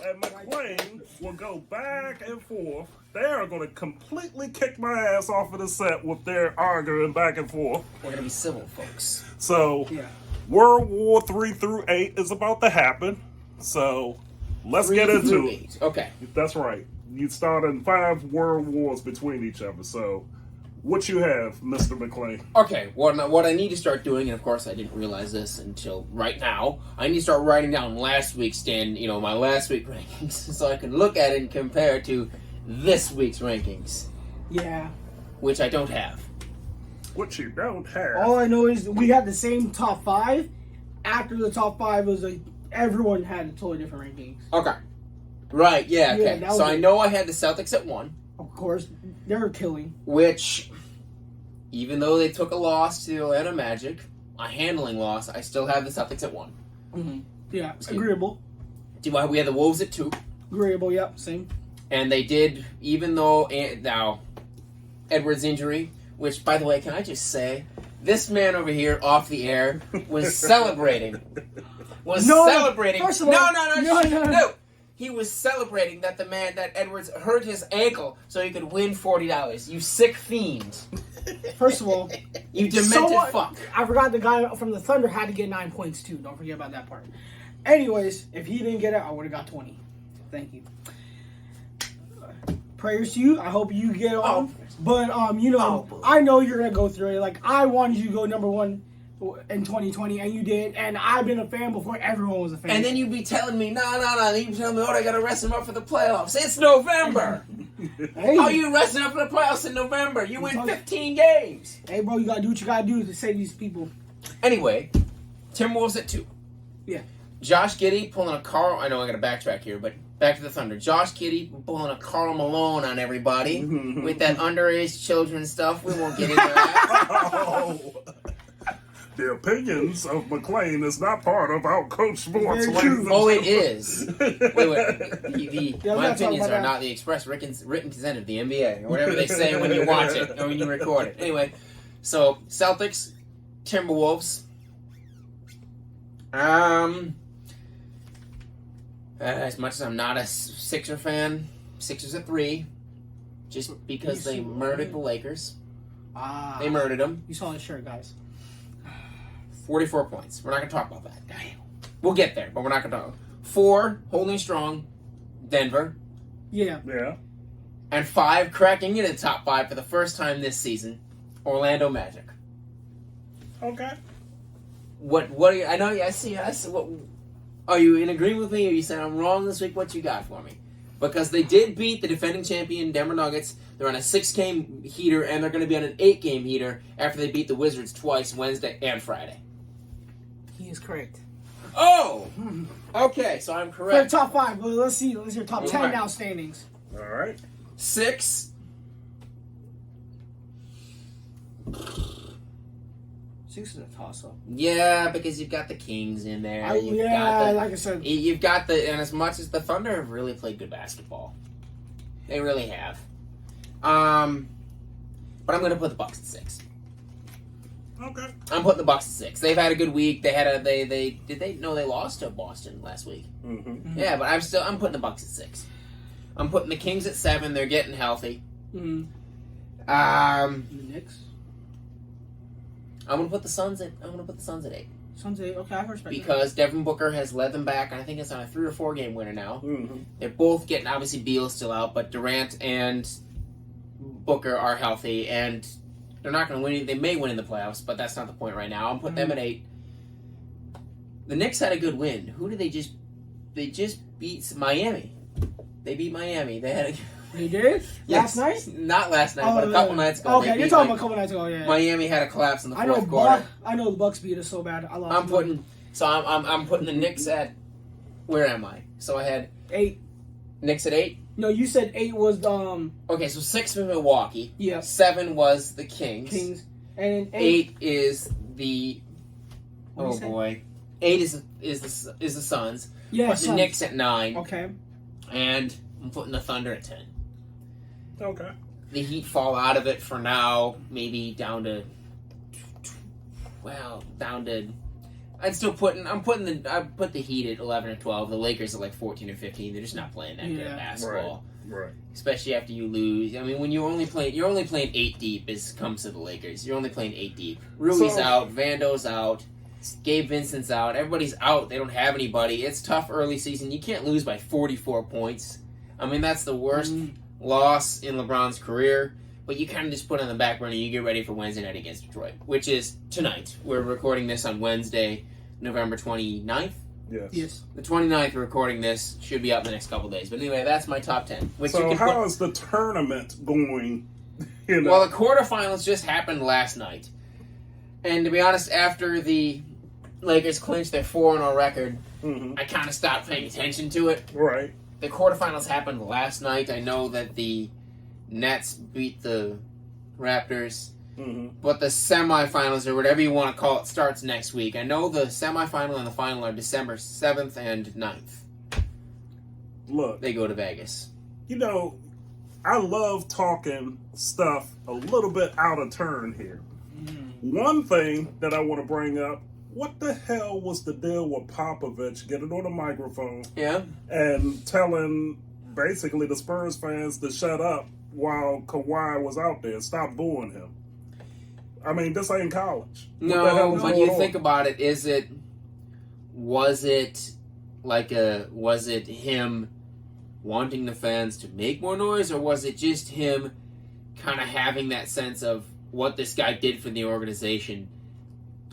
him and McClain will go back and forth. They are going to completely kick my ass off of the set with their arguing back and forth. We're going to be civil, folks. So, World War 3 through 8 is about to happen. So, let's get into it. Okay. That's right. You started 5 world wars between each other. So, what you have, Mr. McClain? Okay, what I need to start doing, and of course I didn't realize this until right now, I need to start writing down last week's my last week rankings, so I can look at it and compare to this week's rankings. Yeah. Which I don't have. Which you don't have. All I know is we had the same top 5. After the top 5, it was like everyone had totally different rankings. Okay. Right, yeah, okay. Yeah, so I know I had the Celtics at 1. Of course, they were killing. Which, even though they took a loss to the Atlanta Magic, a handling loss, I still have the Celtics at 1. Mm-hmm. Yeah, agreeable. We had the Wolves at 2. Agreeable, yep, same. And they did, even though now Edwards' injury, which, by the way, can I just say, this man over here off the air was celebrating. Celebrating. First of all, no. He was celebrating that that Edwards hurt his ankle so he could win $40. You sick fiend. First of all, you demented fuck. I forgot the guy from the Thunder had to get 9 points too. Don't forget about that part. Anyways, if he didn't get it, I would have got 20. Thank you. Prayers to you. I hope you get on. But I know you're gonna go through it. Like, I wanted you to go number 1 in 2020, and you did, and I've been a fan before everyone was a fan. And then you'd be telling me, no. Then you'd be telling me, I gotta rest him up for the playoffs. It's November. Hey. How are you resting up for the playoffs in November? You win 15 games. Hey, bro, you gotta do what you gotta do to save these people. Anyway, Timberwolves at 2. Yeah. Josh Giddey pulling a Carl. I know I gotta backtrack here, but back to the Thunder. Josh Giddey pulling a Karl Malone on everybody with that underage children stuff. We won't get into that. The opinions of McClain is not part of Outcoach Sports. Oh, it is. Wait. My opinions are not the express written consent of the NBA, or whatever they say when you watch it or when you record it. Anyway, so Celtics, Timberwolves. As much as I'm not a Sixer fan, Sixers at 3, just because they murdered the Lakers. They murdered them. You saw his shirt, guys. 44 points. We're not going to talk about that. We'll get there, but we're not going to talk. 4, holding strong, Denver. Yeah. And 5, cracking into the top 5 for the first time this season, Orlando Magic. Okay. What are you, I see, what, are you in agreement with me, or you saying I'm wrong this week? What you got for me? Because they did beat the defending champion Denver Nuggets. They're on a 6-game heater, and they're going to be on an 8-game heater after they beat the Wizards twice, Wednesday and Friday. He is correct. Oh! Okay, so I'm correct. Top 5, but let's see. Let's hear top 10 now standings. All right. 6. 6 is a toss-up. Yeah, because you've got the Kings in there. Like I said. You've got and as much as the Thunder have really played good basketball. They really have. But I'm going to put the Bucks at 6. Okay. I'm putting the Bucks at 6. They've had a good week. They lost to Boston last week. Mm-hmm. Yeah, but I'm putting the Bucks at 6. I'm putting the Kings at 7. They're getting healthy. The Knicks. I'm gonna put the Suns at 8. Suns 8. Okay, I respect Because Devin Booker has led them back, and I think it's on a 3 or 4 game winner now. Mm-hmm. They're both getting, obviously Beal's still out, but Durant and Booker are healthy, and they're not going to win. They may win in the playoffs, but that's not the point right now. I'm putting them at 8. The Knicks had a good win. Who did they just? They just beat Miami. They beat Miami. They did? Yes. Last night? Not last night, but a couple nights ago. Okay, you're talking about a couple nights ago. Yeah. Miami had a collapse in the fourth quarter. I know the Bucks beat us so bad. I'm putting the Knicks at. Where am I? So I had 8. Knicks at 8. No, you said 8 was Okay, so 6 was Milwaukee. Yeah. 7 was the Kings. And 8 is the. What did you say? Boy, 8 is the Suns. Yeah, Putting the Suns. Knicks at 9. Okay. And I'm putting the Thunder at 10. Okay. The Heat fall out of it for now, maybe down to. I put the Heat at 11 or 12. The Lakers at like 14 or 15. They're just not playing that good at basketball. Right. Especially after you lose. I mean, when you're only playing 8 deep as comes to the Lakers. You're only playing 8 deep. Rui's out, Vando's out, Gabe Vincent's out. Everybody's out. They don't have anybody. It's tough early season. You can't lose by 44 points. I mean, that's the worst loss in LeBron's career. But you kind of just put it on the back burner. You get ready for Wednesday night against Detroit, which is tonight. We're recording this on Wednesday, November 29th. Yes. The 29th, we're recording this. Should be out in the next couple days. But anyway, that's my top 10. So how is the tournament going? Well, the quarterfinals just happened last night. And to be honest, after the Lakers clinched their 4-0 record, I kind of stopped paying attention to it. Right. The quarterfinals happened last night. I know that the Nets beat the Raptors. But the semifinals, or whatever you want to call it, starts next week. I know the semifinal and the final are December 7th and 9th. Look. They go to Vegas. You know, I love talking stuff a little bit out of turn here. One thing that I want to bring up, what the hell was the deal with Popovich getting on the microphone and telling basically the Spurs fans to shut up while Kawhi was out there, stop booing him? I mean, this ain't college. No, when you think about it, was it him wanting the fans to make more noise, or was it just him kind of having that sense of what this guy did for the organization?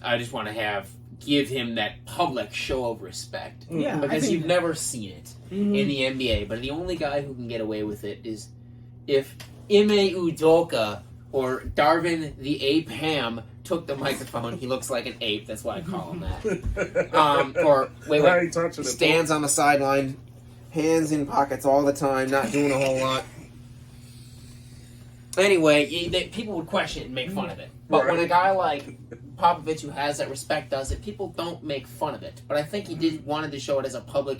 I just want to give him that public show of respect. Yeah, because you've never seen it in the NBA, but the only guy who can get away with it is if Ime Udoka or Darvin the Ape Ham took the microphone. He looks like an ape. That's why I call him that. Stands on the sideline, hands in pockets all the time, not doing a whole lot. Anyway, people would question it and make fun of it. But when a guy like Popovich, who has that respect, does it, people don't make fun of it. But I think he wanted to show it as a public.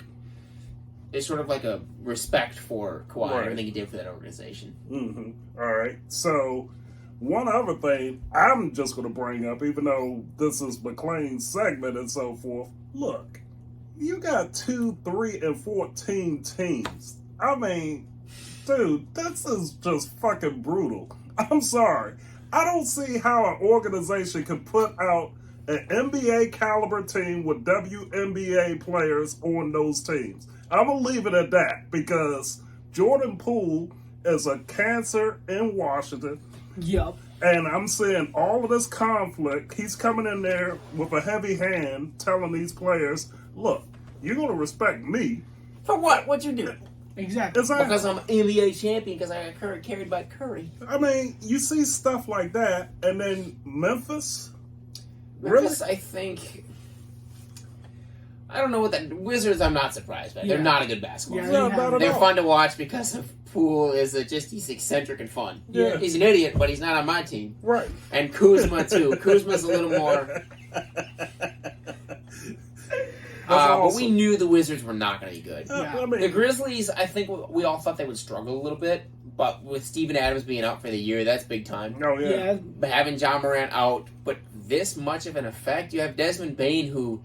It's sort of like a respect for Kawhi and everything he did for that organization. All right. So, one other thing I'm just going to bring up, even though this is McClain's segment and so forth. Look, you got 2, 3, and 14 teams. I mean, dude, this is just fucking brutal. I'm sorry. I don't see how an organization can put out an NBA caliber team with WNBA players on those teams. I'm going to leave it at that because Jordan Poole is a cancer in Washington. Yep. And I'm seeing all of this conflict. He's coming in there with a heavy hand telling these players, look, you're going to respect me. For what? What'd you do? Exactly. Because I'm NBA champion because I got carried by Curry. I mean, you see stuff like that. And then Memphis? Memphis, really? I think... I don't know what that... Wizards, I'm not surprised by. They're not a good basketball team. They're fun to watch because of Poole he's eccentric and fun. Yeah. He's an idiot, but he's not on my team. Right. And Kuzma, too. Kuzma's a little more... But we knew the Wizards were not going to be good. I mean, the Grizzlies, I think we all thought they would struggle a little bit, but with Steven Adams being out for the year, that's big time. Oh, yeah. But having John Morant out, but this much of an effect, you have Desmond Bane, who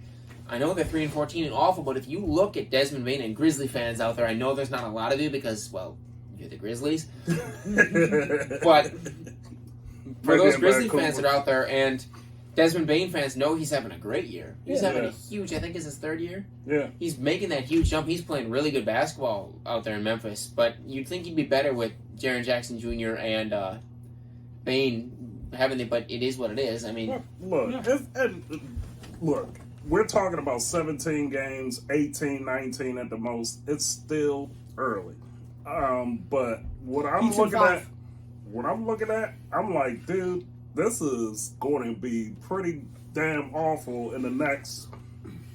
I know they're 3-14 and awful, but if you look at Desmond Bane and Grizzly fans out there, I know there's not a lot of you because, well, you're the Grizzlies. But for those Grizzly fans that are out there and Desmond Bane fans know he's having a great year. He's having a huge, I think it's his third year. Yeah. He's making that huge jump. He's playing really good basketball out there in Memphis. But you'd think he'd be better with Jaren Jackson Jr. and Bane having the, but it is what it is. I mean, Look, we're talking about 17 games, 18, 19 at the most. It's still early. But what I'm looking at, I'm like, dude, this is going to be pretty damn awful in the next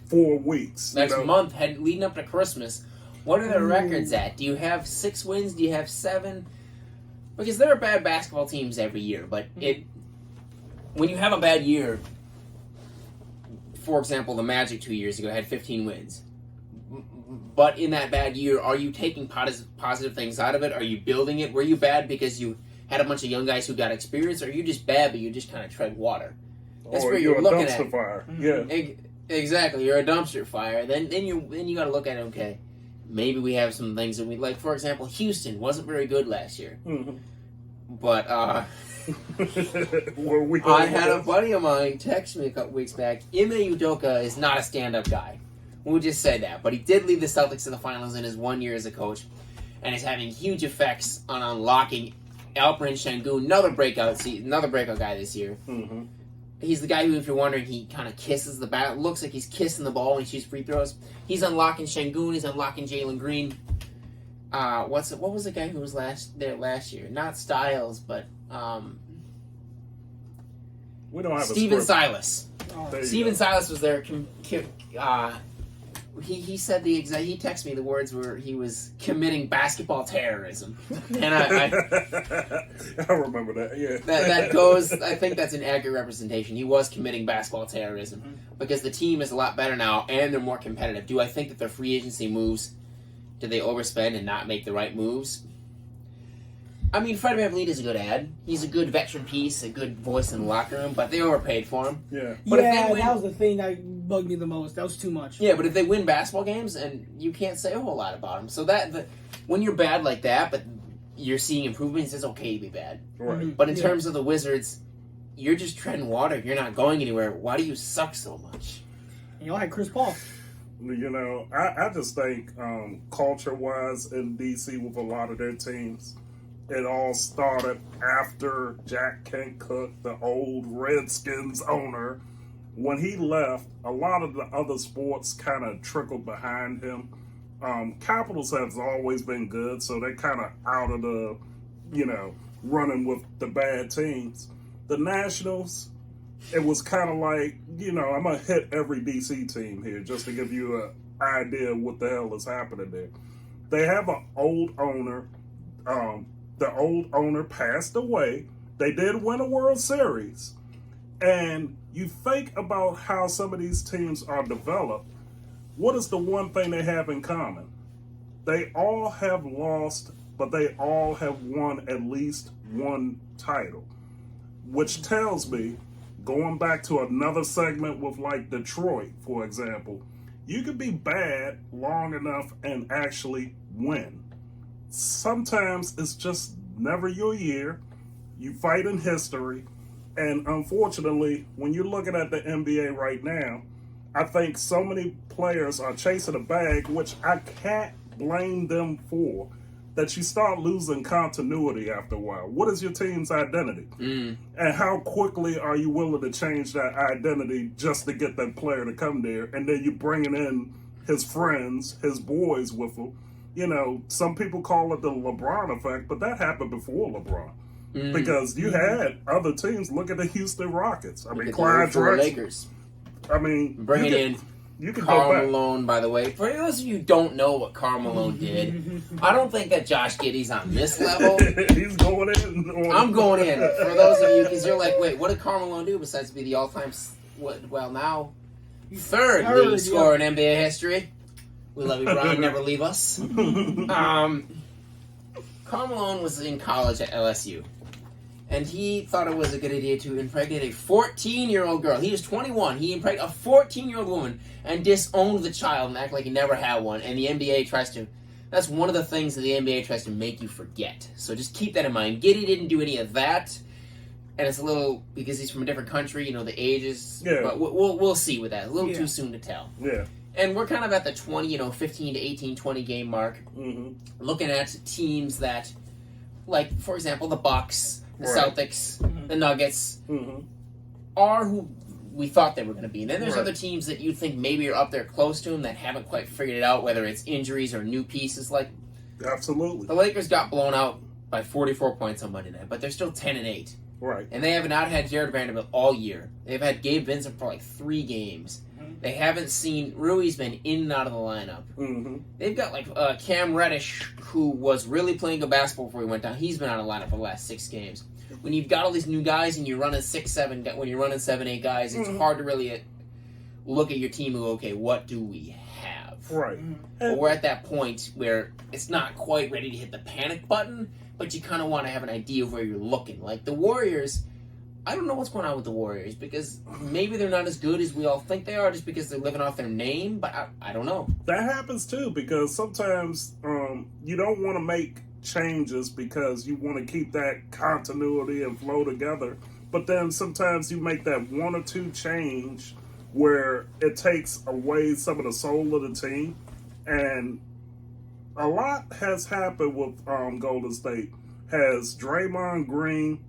4 weeks. Next month, leading up to Christmas, what are their records at? Do you have 6 wins? Do you have 7? Because there are bad basketball teams every year, but when you have a bad year, for example, the Magic 2 years ago had 15 wins. But in that bad year, are you taking positive things out of it? Are you building it? Were you bad because you had a bunch of young guys who got experience, or are you just bad but you just kind of tread water? That's where you're looking at. You're a dumpster fire. Yeah. Exactly, you're a dumpster fire. Then you got to look at it. Okay, maybe we have some things that we like. For example, Houston wasn't very good last year, but I had a buddy of mine text me a couple weeks back. Ime Udoka is not a stand-up guy. We'll just say that, but he did lead the Celtics to the finals in his 1 year as a coach, and is having huge effects on unlocking Alperen Şengün, another breakout guy this year. Mm-hmm. He's the guy who, if you're wondering, he kind of kisses the bat. Looks like he's kissing the ball when he shoots free throws. He's unlocking Şengün. He's unlocking Jalen Green. What was the guy who was there last year? Not Styles, but we don't have Steven a Silas. Steven Silas was there. He said he texted me the words where he was committing basketball terrorism, and I remember that. Yeah, that goes. I think that's an accurate representation. He was committing basketball terrorism because the team is a lot better now and they're more competitive. Do I think that their free agency moves? Did they overspend and not make the right moves? I mean, Fred VanVleet is a good ad. He's a good veteran piece, a good voice in the locker room, but they overpaid for him. Yeah. But that was the thing that bugged me the most. That was too much. Yeah, but if they win basketball games, and you can't say a whole lot about them. So when you're bad like that, but you're seeing improvements, it's okay to be bad. Right. But in terms of the Wizards, you're just treading water. You're not going anywhere. Why do you suck so much? Y'all had Chris Paul. You know, I just think culture-wise in D.C. with a lot of their teams, it all started after Jack Kent Cook, the old Redskins owner. When he left, a lot of the other sports kind of trickled behind him. Capitals has always been good, so they're kind of out of the, running with the bad teams. The Nationals, it was kind of like, I'm going to hit every DC team here just to give you an idea of what the hell is happening there. They have an old owner. The old owner passed away. They did win a World Series. And you think about how some of these teams are developed. What is the one thing they have in common? They all have lost, but they all have won at least one title. Which tells me, going back to another segment with like Detroit, for example, you can be bad long enough and actually win. Sometimes it's just never your year. You fight in history. And unfortunately, when you're looking at the NBA right now, I think so many players are chasing a bag, which I can't blame them for, that you start losing continuity after a while. What is your team's identity? And how quickly are you willing to change that identity just to get that player to come there? And then you're bringing in his friends, his boys with him. Some people call it the LeBron effect, but that happened before LeBron. Because you had other teams. Look at the Houston Rockets. I mean, Clyde Drexler. Lakers. I mean, bringing in Karl Malone, by the way. For those of you who don't know what Karl Malone did, I don't think that Josh Giddey's on this level. He's going in. I'm going in. For those of you, because you're like, wait, what did Karl Malone do besides be the all-time, third leading scorer in NBA history? We love you, Brian. Never leave us. Karl Malone was in college at LSU, and he thought it was a good idea to impregnate a 14-year-old girl. He was 21. He impregnated a 14-year-old woman and disowned the child and act like he never had one. And the NBA tries to... That's one of the things that the NBA tries to make you forget. So just keep that in mind. Giddey didn't do any of that. And it's a little... Because he's from a different country, you know, the ages. Yeah. But we'll see with that. A little too soon to tell. Yeah. And we're kind of at the 15 to 18, 20 game mark. Mm-hmm. Looking at teams that... Like, for example, the Bucks... The Right. Celtics, the Nuggets, Mm-hmm. are who we thought they were going to be. And then there's Right. other teams that you think maybe are up there close to them that haven't quite figured it out, whether it's injuries or new pieces. Like, Absolutely. the Lakers got blown out by 44 points on Monday night, but they're still 10-8. Right. And they have not had Jared Vanderbilt all year. They've had Gabe Vincent for like 3 games. They haven't seen... Rui's been in and out of the lineup. Mm-hmm. They've got like Cam Reddish, who was really playing good basketball before he went down. He's been out of the lineup for the last 6 games. When you've got all these new guys and you're running 6-7, when you're running 7-8 guys, it's hard to really look at your team and go, okay, what do we have? Right. But we're at that point where it's not quite ready to hit the panic button, but you kind of want to have an idea of where you're looking. Like the Warriors, I don't know what's going on with the Warriors because maybe they're not as good as we all think they are just because they're living off their name, but I don't know. That happens too because sometimes you don't want to make changes because you want to keep that continuity and flow together. But then sometimes you make that 1 or 2 change where it takes away some of the soul of the team. And a lot has happened with Golden State. Has Draymond Green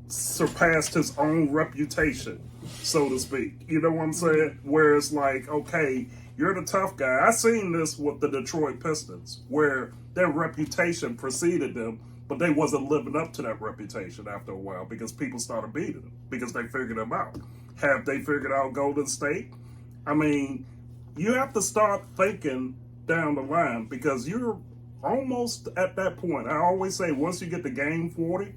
surpassed his own reputation, so to speak? You know what I'm saying? Where it's like, okay, you're the tough guy. I seen this with the Detroit Pistons, where their reputation preceded them, but they wasn't living up to that reputation after a while because people started beating them because they figured them out. Have they figured out Golden State? I mean, you have to start thinking down the line because you're almost at that point. I always say once you get to game 40,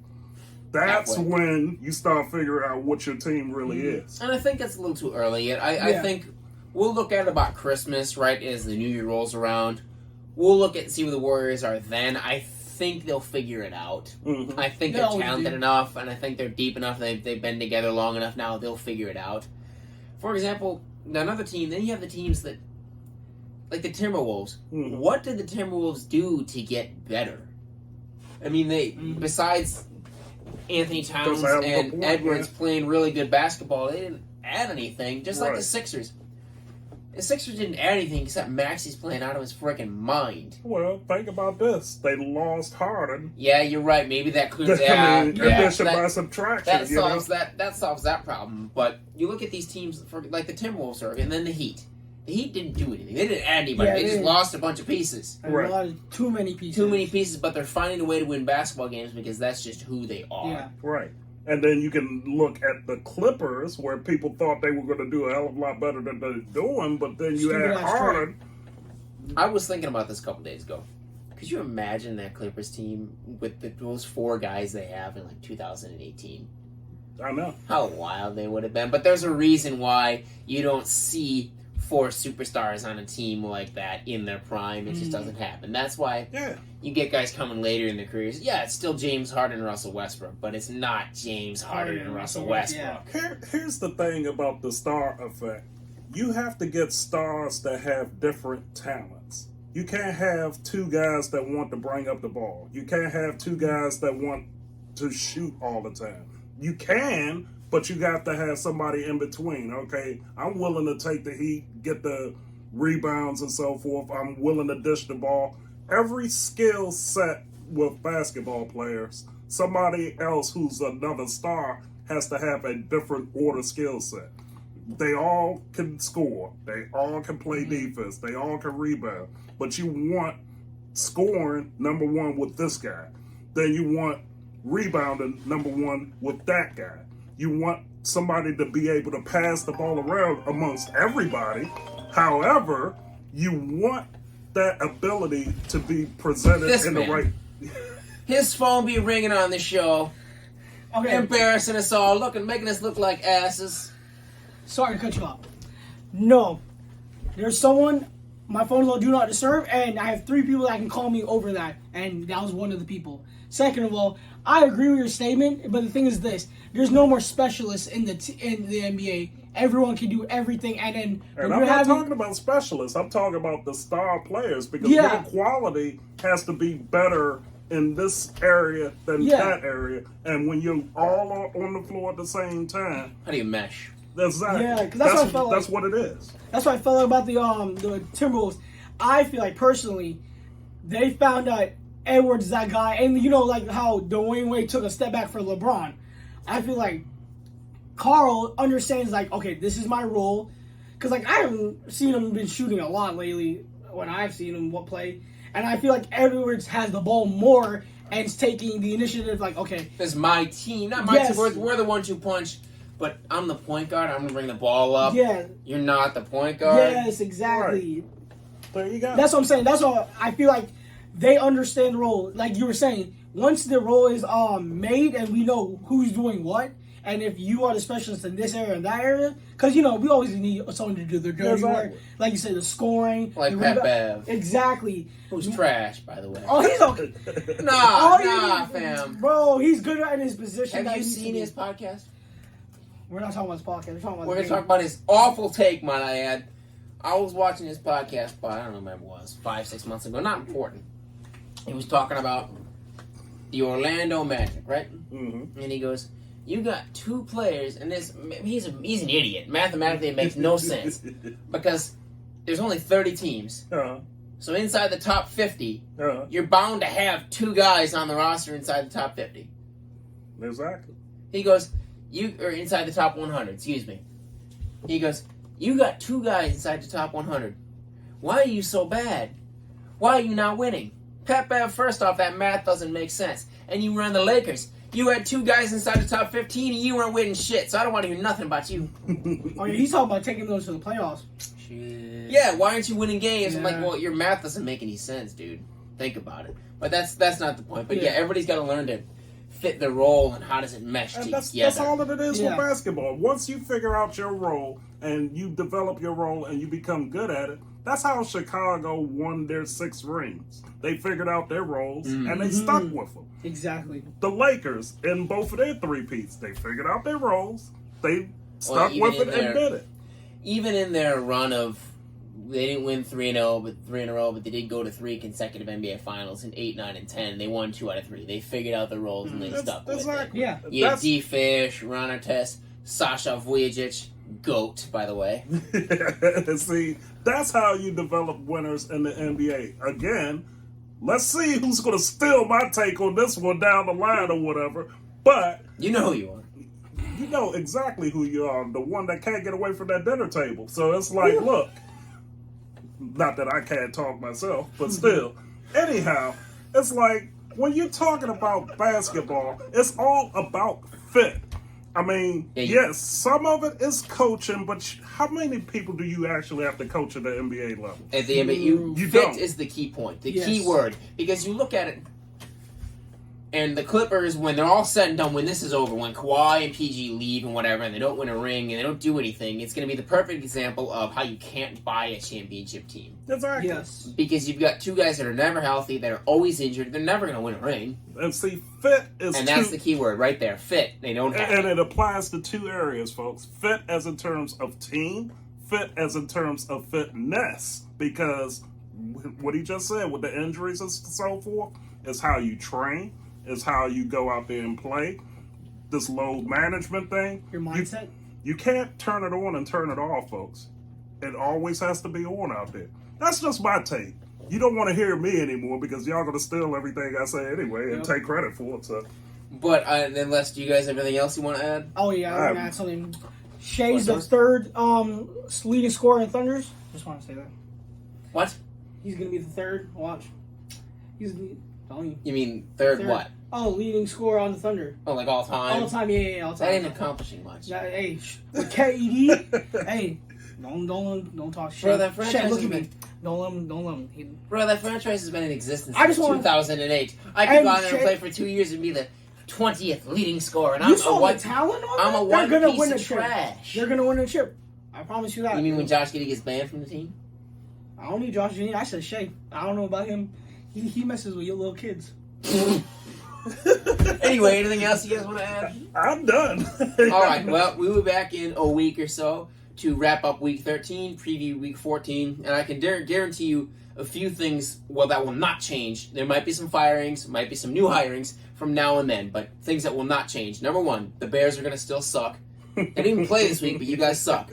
that's when you start figuring out what your team really is. And I think it's a little too early yet. I think we'll look at it about Christmas, right, as the new year rolls around. We'll look at and see where the Warriors are then. I think they'll figure it out. Mm-hmm. I think they're talented enough, and I think they're deep enough. They've been together long enough now. They'll figure it out. For example, another team, then you have the teams that, like the Timberwolves. Mm-hmm. What did the Timberwolves do to get better? I mean, they besides Anthony Towns and Edwards playing really good basketball, they didn't add anything, just like the Sixers. The Sixers didn't add anything except Maxi's playing out of his freaking mind. Well, think about this. They lost Harden. Yeah, you're right. Maybe that clears addition by subtraction. That solves that problem. But you look at these teams, like the Timberwolves, and then the Heat. The Heat didn't do anything. They didn't add anybody. They just lost a bunch of pieces. Too many pieces. Too many pieces, but they're finding a way to win basketball games because that's just who they are. Yeah. Right. And then you can look at the Clippers, where people thought they were going to do a hell of a lot better than they're doing, but then you add Harden. I was thinking about this a couple days ago. Could you imagine that Clippers team with those 4 guys they have in like 2018? I know. How wild they would have been. But there's a reason why you don't see 4 superstars on a team like that in their prime. It just doesn't happen. That's why you get guys coming later in their careers. Yeah, it's still James Harden and Russell Westbrook, but it's not James Harden and Russell Westbrook. Here's the thing about the star effect. You have to get stars that have different talents. You can't have 2 guys that want to bring up the ball. You can't have 2 guys that want to shoot all the time. You can, but you got to have somebody in between. Okay, I'm willing to take the heat, get the rebounds and so forth. I'm willing to dish the ball. Every skill set with basketball players, somebody else who's another star has to have a different order skill set. They all can score. They all can play defense. They all can rebound. But you want scoring, number 1, with this guy. Then you want rebounding, number 1, with that guy. You want somebody to be able to pass the ball around amongst everybody. However, you want that ability to be presented in the right... His phone be ringing on the show. Okay. Embarrassing us all, making us look like asses. Sorry to cut you off. No. There's someone my phone's on Do Not Disturb, and I have 3 people that can call me over that, and that was one of the people. Second of all, I agree with your statement, but the thing is this: there's no more specialists in the NBA. Everyone can do everything, and then And I'm not talking about specialists. I'm talking about the star players because their quality has to be better in this area than that area. And when you're all on the floor at the same time, how do you mesh? Exactly. Yeah, because that's what I felt like. That's what it is. That's what I felt like about the Timberwolves. I feel like personally, they found out Edwards is that guy, and you know, like how Dwayne Wade took a step back for LeBron. I feel like Carl understands, like, okay, this is my role, because like I haven't seen him been shooting a lot lately when I've seen him play, and I feel like Edwards has the ball more and is taking the initiative. Like, okay, it's my team, not my team. We're the 1-2 punch. But I'm the point guard. I'm going to bring the ball up. Yeah. You're not the point guard. Yes, exactly. Right. There you go. That's what I'm saying. That's what I feel like they understand the role. Like you were saying, once the role is made and we know who's doing what, and if you are the specialist in this area and that area, because, you know, we always need someone to do their dirty work. Like you said, the scoring. Like Pat Bev. Exactly. Who's trash, by the way. Oh, he's okay. Nah, fam. Bro, he's good at his position. Have you seen his podcast? We're not talking about his podcast. We're talking about We're going to talk about his awful take, might I add. I was watching his podcast, but I don't remember what it was, 5-6 months ago. Not important. He was talking about the Orlando Magic, right? Mm-hmm. And he goes, you got 2 players, and this he's an idiot. Mathematically, it makes no sense. Because there's only 30 teams. Uh-huh. So inside the top 50, you're bound to have 2 guys on the roster inside the top 50. Exactly. He goes... or inside the top 100, excuse me. He goes, you got 2 guys inside the top 100. Why are you so bad? Why are you not winning? Pat Bev, first off, that math doesn't make sense. And you run the Lakers. You had 2 guys inside the top 15 and you weren't winning shit, so I don't want to hear nothing about you. Oh, yeah, he's talking about taking those to the playoffs. Shit. Yeah, why aren't you winning games? Yeah. I'm like, well, your math doesn't make any sense, dude. Think about it. But that's not the point. But yeah, everybody's got to learn to fit the role and how does it mesh together. That's all that it is with basketball. Once you figure out your role and you develop your role and you become good at it, that's how Chicago won their 6 rings. They figured out their roles and they stuck with them. Exactly. The Lakers, in both of their 3-peats, they figured out their roles, they stuck with it and did it. Even in their run of, they didn't win 3 in a row, but they did go to 3 consecutive NBA Finals in 8, 9, and 10. They won 2 out of 3. They figured out the roles and they stuck with it. Yeah. You had D-Fish, Ron Artest, Sasha Vujacic, GOAT, by the way. See, that's how you develop winners in the NBA. Again, let's see who's going to steal my take on this one down the line or whatever. But you know who you are. You know exactly who you are. The one that can't get away from that dinner table. So it's like, look. Not that I can't talk myself, but still. Anyhow, it's like, when you're talking about basketball, it's all about fit. I mean, yes, some of it is coaching, but how many people do you actually have to coach at the NBA level? At the NBA, you fit don't. Is the key point, the key word. Because you look at it, and the Clippers, when they're all said and done, when this is over, when Kawhi and PG leave and whatever, and they don't win a ring and they don't do anything, it's going to be the perfect example of how you can't buy a championship team. Exactly. Yes. Because you've got 2 guys that are never healthy, that are always injured, they're never going to win a ring. And see, fit is and that's the key word right there, fit. They don't have and it applies to 2 areas, folks. Fit as in terms of team, fit as in terms of fitness. Because what he just said with the injuries and so forth is how you train. Is how you go out there and play. This load management thing. Your mindset? You can't turn it on and turn it off, folks. It always has to be on out there. That's just my take. You don't want to hear me anymore because y'all going to steal everything I say anyway and take credit for it. So. But unless, do you guys have anything else you want to add? Oh, yeah, I want to add something. Shea's the 3rd leading scorer in Thunders. Just want to say that. What? He's going to be the 3rd. Watch. He's telling you. You mean third what? Oh, leading scorer on the Thunder. Oh, like all time? All time, yeah, all time. That ain't accomplishing much. Hey, with KED, hey, don't talk shit. Bro, that franchise look at me. Don't let him. Bro, that franchise has been in existence since 2008. I could go out there and play for 2 years and be the 20th leading scorer. And you saw the talent on I'm a one piece win of trash. They're going to win a chip. I promise you that. You mean when Josh Giddey gets banned from the team? I don't need Josh Jr. I said Shea. I don't know about him. He messes with your little kids. Anyway, anything else you guys want to add? I'm done. All right. Well, we'll be back in a week or so to wrap up Week 13, preview Week 14, and I can guarantee you a few things, well, that will not change. There might be some firings, might be some new hirings from now and then, but things that will not change. Number one, the Bears are going to still suck. They didn't even play this week, but you guys suck.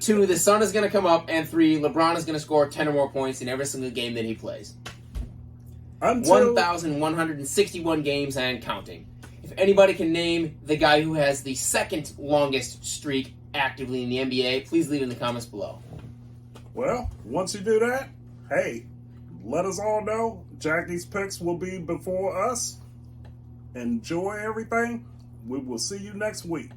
2, the sun is going to come up, and 3, LeBron is going to score 10 or more points in every single game that he plays. 1,161 games and counting. If anybody can name the guy who has the second longest streak actively in the NBA, please leave it in the comments below. Well, once you do that, hey, let us all know. Jackie's picks will be before us. Enjoy everything. We will see you next week.